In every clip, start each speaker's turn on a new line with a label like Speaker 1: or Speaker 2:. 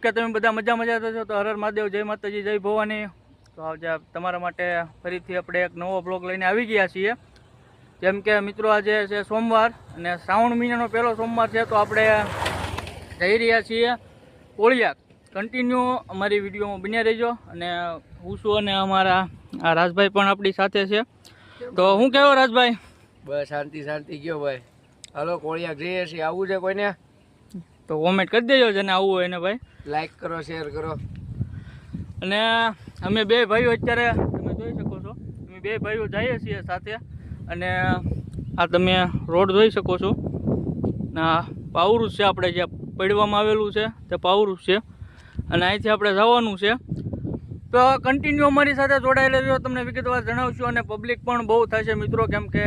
Speaker 1: કે તમે બધા મજા થશો તો હર હર મહાદેવ, જય માતાજી, જય ભવાની। તો આજે તમારા માટે ફરીથી આપણે એક નવો બ્લોગ લઈને આવી ગયા છીએ। જેમ કે મિત્રો આજે છે સોમવાર અને શ્રાવણ મહિનાનો પહેલો સોમવાર છે, તો આપણે જઈ રહ્યા છીએ કોળિયાક। કન્ટિન્યુ અમારી વિડીયોમાં બન્યા રહેજો। અને હું છું અને અમારા આ રાજભાઈ પણ આપણી સાથે છે। તો હું કહેવો રાજભાઈ?
Speaker 2: બસ શાંતિ ગયો ભાઈ। હાલો કોળિયાક જઈએ છીએ, આવું છે કોઈને
Speaker 1: તો કોમેન્ટ કરી દેજો જેને આવવું હોય ને ભાઈ,
Speaker 2: લાઈક કરો, શેર કરો।
Speaker 1: અને અમે બે ભાઈઓ અત્યારે તમે જોઈ શકો છો, અમે બે ભાઈઓ જઈએ છીએ સાથે। અને આ તમે રોડ જોઈ શકો છો, આ પાવરૂસ છે, આપણે જે પડવામાં આવેલું છે તે પાવરૂસ છે, અને અહીંથી આપણે જવાનું છે। તો કન્ટિન્યુ અમારી સાથે જોડાયેલા રહ્યો, તમને વિગતવાર જણાવશું। અને પબ્લિક પણ બહુ થશે મિત્રો, કેમ કે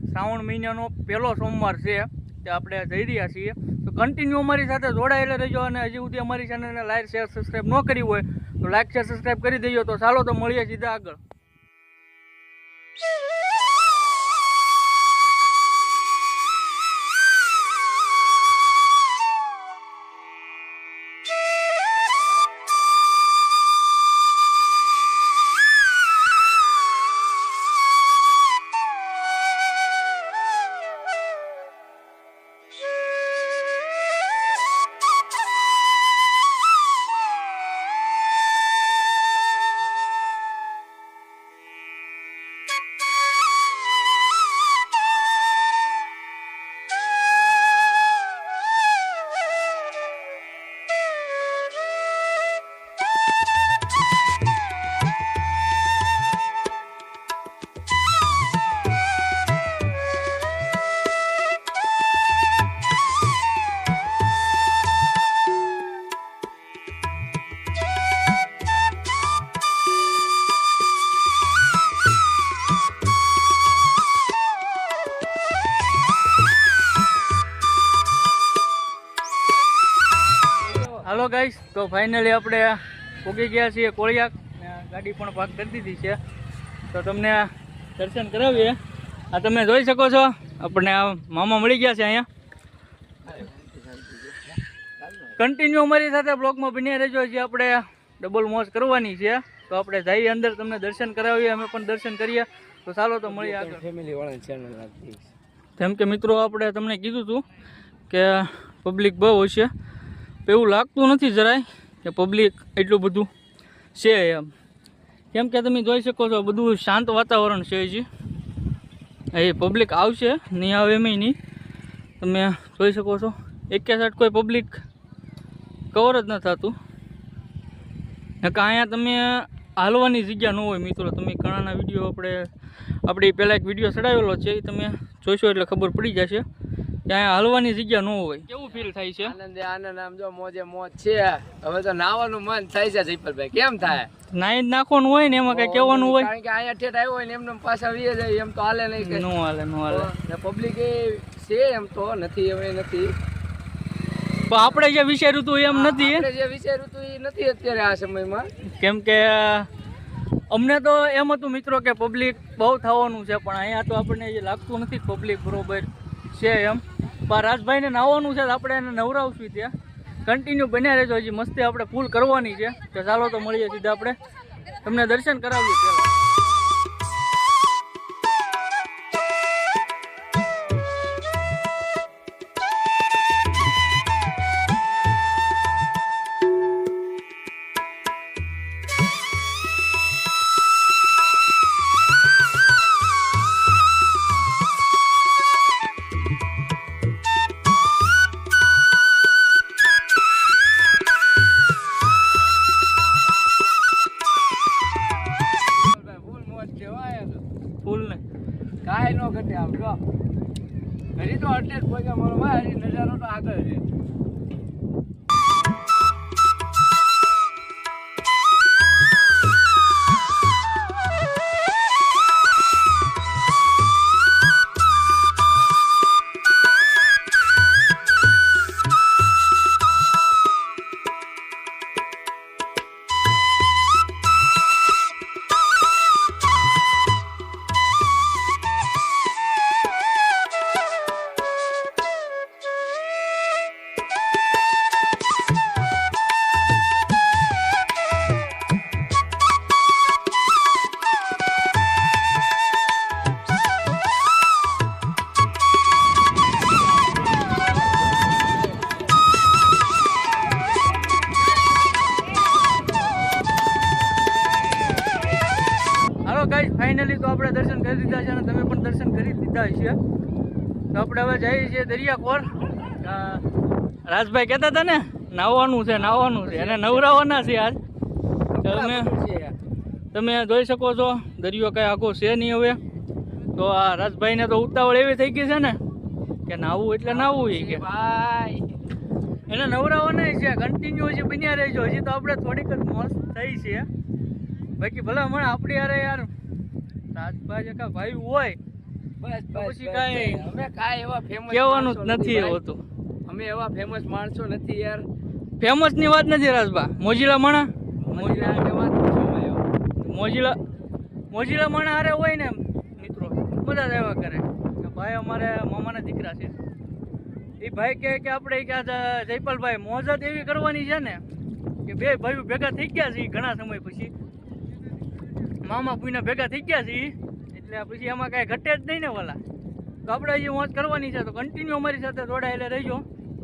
Speaker 1: શ્રાવણ મહિનાનો પહેલો સોમવાર છે તે આપણે જઈ રહ્યા છીએ। તો કન્ટિન્યુ અમારી સાથે જોડાયેલા રહેજો। અને હજી સુધી અમારી ચેનલને લાઈક, શેર, સબસ્ક્રાઈબ ન કરી હોય તો લાઈક, શેર, સબસ્ક્રાઈબ કરી દેજો। તો ચાલો તો મળીએ સીધા આગળ। હાલો ગાઈસ, તો ફાઇનલી આપણે પહોંચી ગયા છીએ કોળિયાક। ગાડી પણ પાર્ક કરી દીધી છે, તો તમને દર્શન કરાવીએ। આ તમે જોઈ શકો છો, આપણને આ મામા મળી ગયા છે અહીંયા। કન્ટિન્યુ અમારી સાથે બ્લોગમાં બન્યા રહેજો, જે આપણે ડબલ મોજ કરવાની છે। તો આપણે જઈએ અંદર, તમને દર્શન કરાવીએ, અમે પણ દર્શન કરીએ। તો ચાલો તો મળીએ આગળ।
Speaker 2: ફેમિલી વાળા ચેનલ
Speaker 1: જેમ કે મિત્રો આપણે તમને કીધું હતું કે પબ્લિક બહુ હશે, એવું લાગતું નથી જરાય કે પબ્લિક એટલું બધું છે એમ, કેમ કે તમે જોઈ શકો છો બધું શાંત વાતાવરણ છે। હજી એ પબ્લિક આવશે, નહીં આવે એમ નહીં, તમે જોઈ શકો છો એક સાઈડ કોઈ પબ્લિક કવર જ ન થતું। નકા અહીંયા તમે હાલવાની જગ્યા ન હોય મિત્રો। તમે ઘણાના વિડીયો આપણે પહેલાં એક વિડીયો ચડાવેલો છે, એ તમે જોઈશો એટલે ખબર પડી જશે કે અહીંયા હાલવાની જગ્યા ન હોય। કેવું ફીલ થાય છે?
Speaker 2: આનંદ આમ જો મોજે મોજ છે। હવે તો નાવાનું મન થાય છે જયપલભાઈ, કેમ થાય?
Speaker 1: નાઈ જ નાખવાનું હોય ને, એમાં કઈ કહેવાનું હોય?
Speaker 2: કારણ કે અહીંયા ઠેઠ આવ્યો હોય ને એમને પાછા વીએ જાય, એમ તો હાલે નહીં,
Speaker 1: નો હાલે।
Speaker 2: પબ્લિક એ છે એમ તો નથી, હવે નથી,
Speaker 1: પણ આપણે જે વિચાર્યું હતું એમ નથી,
Speaker 2: આપણે જે વિચાર્યું હતું એ નથી અત્યારે આ સમયમાં।
Speaker 1: કેમ કે અમને તો એમ હતું મિત્રો કે પબ્લિક બહુ થવાનું છે, પણ અહીંયા તો આપણને જે લાગતું નથી પબ્લિક બરોબર છે એમ। પણ રાજભાઈને નાહવાનું છે, આપણે એને નવરાવશું ત્યાં। કન્ટિન્યુ બન્યા રહેજો, હજી મસ્તી આપણે ફૂલ કરવાની છે। તો ચાલો તો મળીએ સીધા, આપણે તમને દર્શન કરાવીએ પહેલાં। લીધા છે અને તમે પણ દર્શન કરી લીધા છે. તો આપણે હવે જઈએ છીએ દરિયાકોર. રાજભાઈ કહેતા હતા ને નાહવાનું છે અને નવરાવાના છે આજ. તમે જોઈ શકો છો દરિયો કઈ આખો છે નહીં હવે. તો આ રાજભાઈને તો ઉતાવળ એવી થઈ ગઈ છે ને કે નાવું એટલે નાવું કે
Speaker 2: ભાઈ
Speaker 1: એને નવરાવાના છે. કન્ટિન્યુ હજી બન્યા રહેજો. હજી તો આપણે થોડીક જ મોજ થઈ છે. બાકી ભલે હમણાં આપણી યાર રાજભાઈ જે કાંઈ ભાઈ હોય
Speaker 2: બસ
Speaker 1: પછી કાંઈ
Speaker 2: અમે કાંઈ એવા ફેમસ
Speaker 1: કહેવાનું જ નથી હોતું.
Speaker 2: અમે એવા ફેમસ માણસો નથી યાર.
Speaker 1: ફેમસ ની વાત નથી રાજભા. મોજીલા માણા મોજીલા માણા હારે હોય ને મિત્રો બધા જ એવા કરે. ભાઈ અમારે મામાના દીકરા છે. એ ભાઈ કહે કે આપણે કે જયપાલભાઈ મોજ જ એવી કરવાની છે ને કે બે ભાઈઓ ભેગા થઈ ગયા છે ઘણા સમય પછી. મામા પુઈના ભેગા થઈ ગયા છે એટલે પછી એમાં કાંઈ ઘટે જ નહીં ને વાલા. તો આપણે હજી મોજ કરવાની છે. તો કન્ટિન્યુ અમારી સાથે જોડાયેલા રહીજો.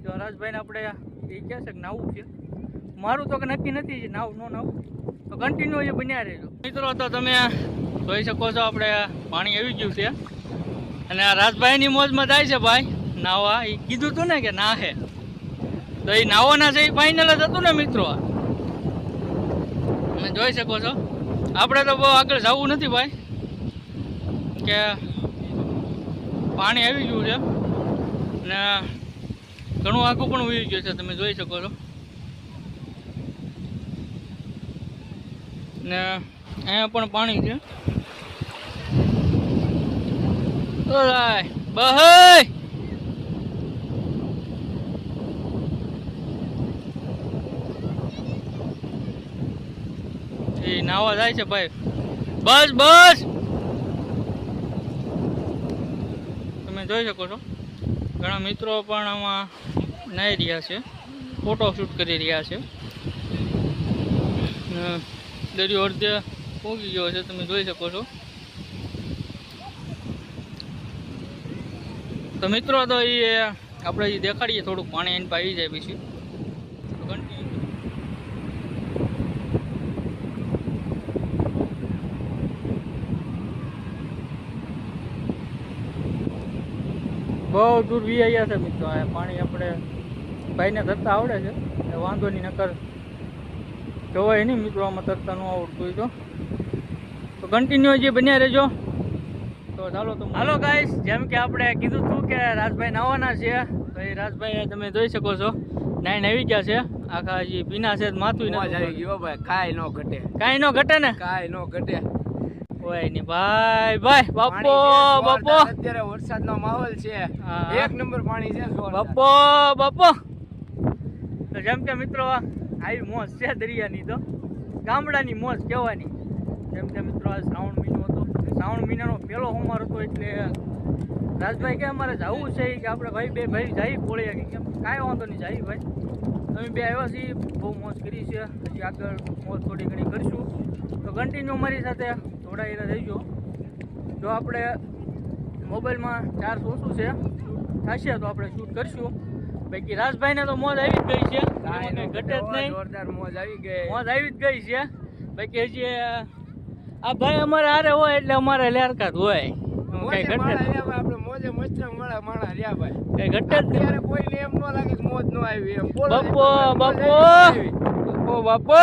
Speaker 1: જો રાજભાઈને આપણે એ કહે છે કે નાવું છે. મારું તો કે નક્કી નથી નાવું ન નાવું. તો કન્ટિન્યુ હજી બન્યા રહેજો મિત્રો. તો તમે જોઈ શકો છો આપણે પાણી આવી ગયું છે અને આ રાજભાઈની મોજમાં જાય છે ભાઈ નાવા. એ કીધું હતું ને કે ના હે તો એ નાવાના છે. એ ફાઇનલ જ હતું ને મિત્રો. તમે જોઈ શકો છો આપણે તો બહુ આગળ જવું નથી ભાઈ કે પાણી આવી ગયું છે ને ઘણું આગું પણ વહી ગયું છે. તમે જોઈ શકો છો ને અહીંયા પણ પાણી છે. તો બહાય એ નાવા જાય છે ભાઈ. બસ બસ તમે જોઈ શકો છો ઘણા મિત્રો પણ આમાં નાહી રહ્યા છે, ફોટો શૂટ કરી રહ્યા છે. દરિયો અડધે પહોંચી ગયો છે. તમે જોઈ શકો છો. તો મિત્રો તો એ આપણે દેખાડીએ થોડુંક પાણી એને આવી જાય પછી બહુ દૂર વી આવ્યા છે મિત્રો. આ પાણી આપણે ભાઈને તરતા આવડે છે એ વાંધો નહીં. નકર જોવાય નહીં મિત્રો આમાં તરતા ન આવડતું હોય તો કન્ટિન્યુ જે બન્યા રહેજો. તો ચાલો તો હાલો ગાઈસ, જેમ કે આપણે કીધું હતું કે રાજભાઈ નાવાના છે. તો એ રાજભાઈ તમે જોઈ શકો છો નાઈને આવી ગયા છે. આખા હજી પીના છે માથું
Speaker 2: આવી ગયો ભાઈ. કાંઈ નો ઘટે,
Speaker 1: કાંઈ ન ઘટે ને
Speaker 2: કાંઈ નો ઘટે.
Speaker 1: હોય નહીં ભાઈ. ભાઈ બાપો બાપો
Speaker 2: અત્યારે વરસાદનો માહોલ છે. એક નંબર પાણી છે
Speaker 1: બાપો બાપો. તો જેમ કે મિત્રો આવી મોજ છે દરિયાની. તો ગામડાની મોજ કહેવાની. જેમ કે મિત્રો આ શ્રાવણ મહિનો હતો. શ્રાવણ મહિનાનો પહેલો સોમવાર હતો એટલે રાજભાઈ કે અમારે જવું છે કે આપણે ભાઈ બે ભાઈ જઈ પોળીએ કે કેમ કાંઈ વાંધો નહીં જઈએ ભાઈ. અમે બે આવ્યા છીએ, બહુ મોજ કરી છે. હજી આગળ મોજ થોડી ઘણી કરીશું. તો કન્ટિન્યુ અમારી સાથે જોડાયેલા રહીજો. જો આપણે મોબાઈલમાં ચાર્જ ઓછું છે થશે તો આપણે શૂટ કરીશું. બાકી રાજભાઈને તો મોજ આવી જ ગઈ છે. ઘટે જ નહીં.
Speaker 2: જોરદાર મોજ આવી ગઈ.
Speaker 1: મોજ આવી જ ગઈ છે. બાકી હજી આ ભાઈ અમારે હારે હોય એટલે અમારે લેરકાત હોય. કઈ ઘટે
Speaker 2: આપણે મોજે મસ્તંગ વાળા માણા રહ્યા ભાઈ.
Speaker 1: કઈ ઘટે જ નહીં.
Speaker 2: કોઈને એમ ન લાગે કે મોજ ન આવી એમ.
Speaker 1: બાપો બાપો બાપો બાપો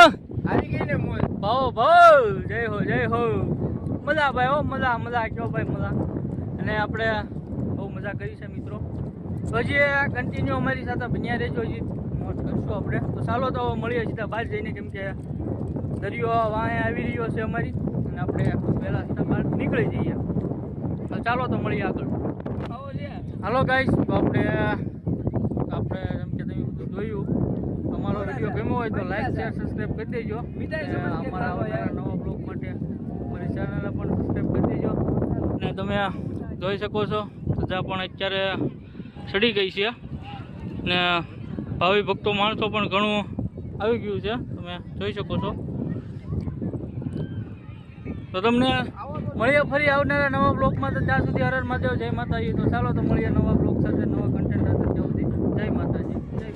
Speaker 2: આવી ગઈ ને મોજ.
Speaker 1: ભાવ ભાવ જય હો જય હો. મજા ભાઈ હો મજા મજા કયો ભાઈ મજા. અને આપણે બહુ મજા કરી છે મિત્રો. તો હજી કન્ટિન્યુ અમારી સાથે બન્યા રહેજો. હજી મોજ કરશું આપણે. તો ચાલો તો મળીએ સીધા બહાર જઈને, કેમ કે દરિયો વાંહે આવી રહ્યો છે અમારી અને આપણે પહેલાં સીધા બહાર નીકળી જઈએ. તો ચાલો તો મળીએ આગળ. હાલો ગાઈસ, તો આપણે જેમ કે તમે બધું જોયું. અમારો વિડીયો ગમ્યો હોય તો લાઈક શેર સબસ્ક્રાઈબ કરી દેજો. અમારા નવા બ્લોગ માટે અમારી ચેનલને પણ સબસ્ક્રાઈબ કરી દેજો. અને તમે જોઈ શકો છો સજા પણ અત્યારે ચડી ગઈ છે ને ભાવિ ભક્તો માણસો પણ ઘણું આવી ગયું છે. તમે જોઈ શકો છો. તો તમને મળીએ ફરી આવનારા નવા બ્લોગમાં. તો ત્યાં સુધી હર હર મહાદેવ, જય માતાજી. તો ચાલો તો મળીએ નવા બ્લોગ સાથે, નવા કન્ટેન્ટ સાથે. ત્યાં સુધી જય માતાજી, જય